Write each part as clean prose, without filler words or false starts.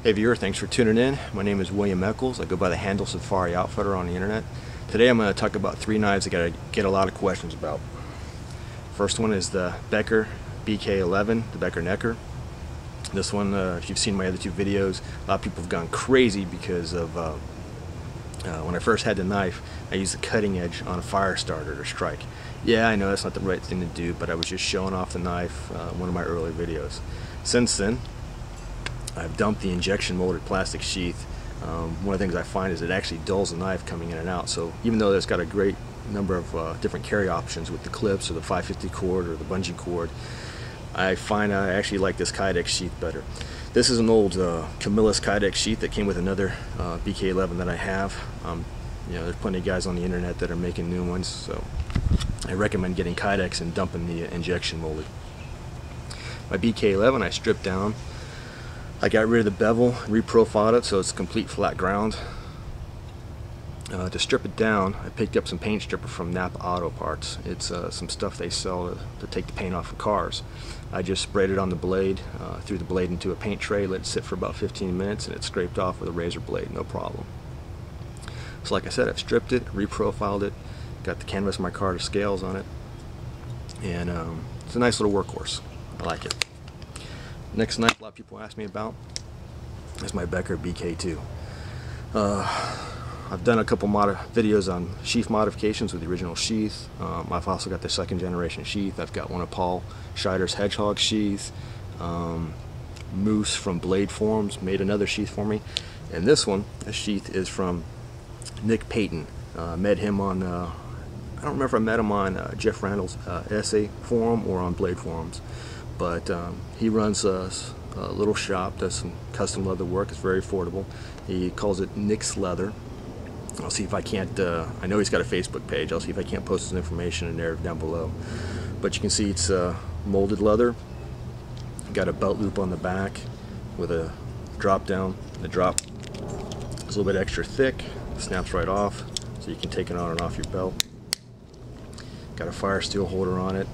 Hey viewer, thanks for tuning in. My name is William Eccles. I go by the handle Safari Outfitter on the internet. Today I'm going to talk about three knives that I get a lot of questions about. First one is the Becker BK-11, the Becker Necker. This one, if you've seen my other two videos, a lot of people have gone crazy because of when I first had the knife, I used the cutting edge on a fire starter to strike. Yeah, I know that's not the right thing to do, but I was just showing off the knife in one of my earlier videos. Since then, I've dumped the injection molded plastic sheath. One of the things I find is it actually dulls the knife coming in and out. So even though it's got a great number of different carry options with the clips or the 550 cord or the bungee cord, I find I actually like this Kydex sheath better. This is an old Camillus Kydex sheath that came with another BK-11 that I have. You know, there's plenty of guys on the internet that are making new ones, so I recommend getting Kydex and dumping the injection molded. My BK-11 I stripped down. I got rid of the bevel, reprofiled it so it's complete flat ground. To strip it down, I picked up some paint stripper from Napa Auto Parts. It's some stuff they sell to take the paint off of cars. I just sprayed it on the blade, threw the blade into a paint tray, let it sit for about 15 minutes, and it scraped off with a razor blade, no problem. So like I said, I've stripped it, reprofiled it, got the canvas of my car to scales on it, and it's a nice little workhorse. I like it. Next knife a lot of people ask me about is my Becker BK-2. I've done a couple videos on sheath modifications with the original sheath. I've also got the second generation sheath. I've got one of Paul Scheider's Hedgehog sheath. Moose from Blade Forms made another sheath for me. And this one, the sheath is from Nick Payton. Met him on, I don't remember if I met him on Jeff Randall's essay forum or on Blade Forums. But he runs a little shop, does some custom leather work. It's very affordable. He calls it nixleather. I'll see if I can't, I know he's got a Facebook page. I'll see if I can't post his information in there down below. But you can see it's molded leather. Got a belt loop on the back with a drop down. The drop is a little bit extra thick, snaps right off, so you can take it on and off your belt. Got a fire steel holder on it.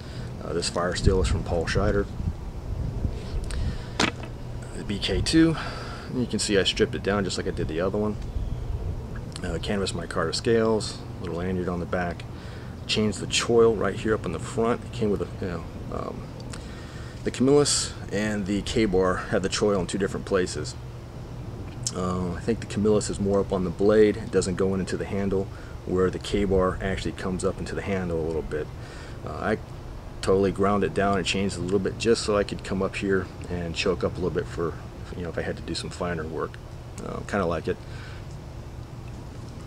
This fire steel is from Paul Scheider. The BK-2, you can see I stripped it down just like I did the other one. Canvas my car to scales, little lanyard on the back. Changed the choil right here up in the front. It came with a, the Camillus and the K-bar had the choil in two different places. I think the Camillus is more up on the blade. It doesn't go into the handle, where the K-bar actually comes up into the handle a little bit. I totally ground it down and changed it a little bit just so I could come up here and choke up a little bit for, you know, if I had to do some finer work. Kind of like it.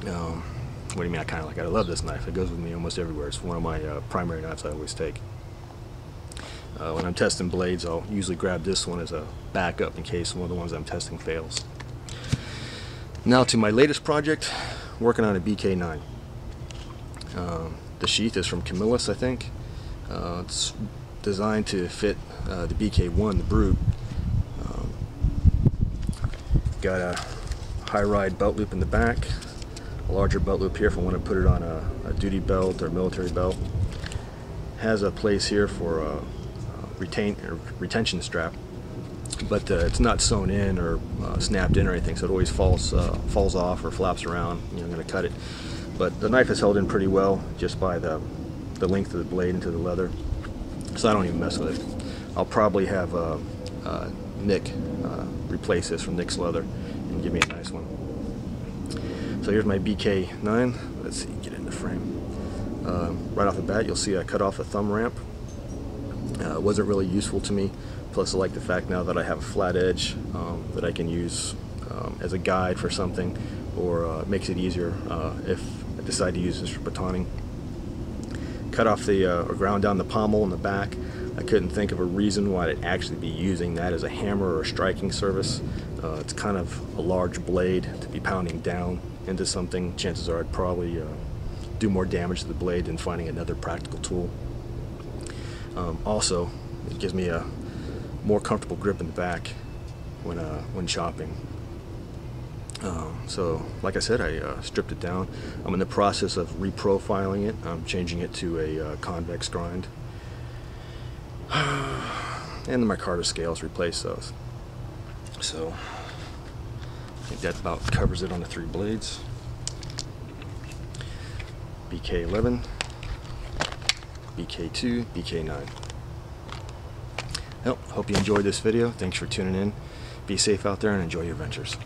What do you mean I kind of like it? I love this knife. It goes with me almost everywhere. It's one of my primary knives I always take. When I'm testing blades, I'll usually grab this one as a backup in case one of the ones I'm testing fails. Now to my latest project, working on a BK-9. The sheath is from Camillus, I think. It's designed to fit the BK-1, the Brute. Got a high ride belt loop in the back, a larger belt loop here if I want to put it on a duty belt or military belt. Has a place here for a retention strap, but it's not sewn in or snapped in or anything, so it always falls off or flaps around. You know, I'm going to cut it, but the knife is held in pretty well just by the length of the blade into the leather, so I don't even mess with it. I'll probably have Nick replace this from nixleather and give me a nice one. So here's my BK-9. Let's see, get in the frame. Right off the bat, you'll see I cut off the thumb ramp. It wasn't really useful to me. Plus, I like the fact now that I have a flat edge that I can use as a guide for something, or makes it easier if I decide to use this for batoning. Cut off the or ground down the pommel in the back. I couldn't think of a reason why I'd actually be using that as a hammer or a striking surface. It's kind of a large blade to be pounding down into something. Chances are I'd probably do more damage to the blade than finding another practical tool. Also, it gives me a more comfortable grip in the back when chopping. So like I said, I stripped it down. I'm in the process of reprofiling it. I'm changing it to a convex grind. And then my Carter scales replace those. So think that about covers it on the 3 blades. BK-11, BK-2, BK-9. Well, hope you enjoyed this video. Thanks for tuning in. Be safe out there and enjoy your ventures.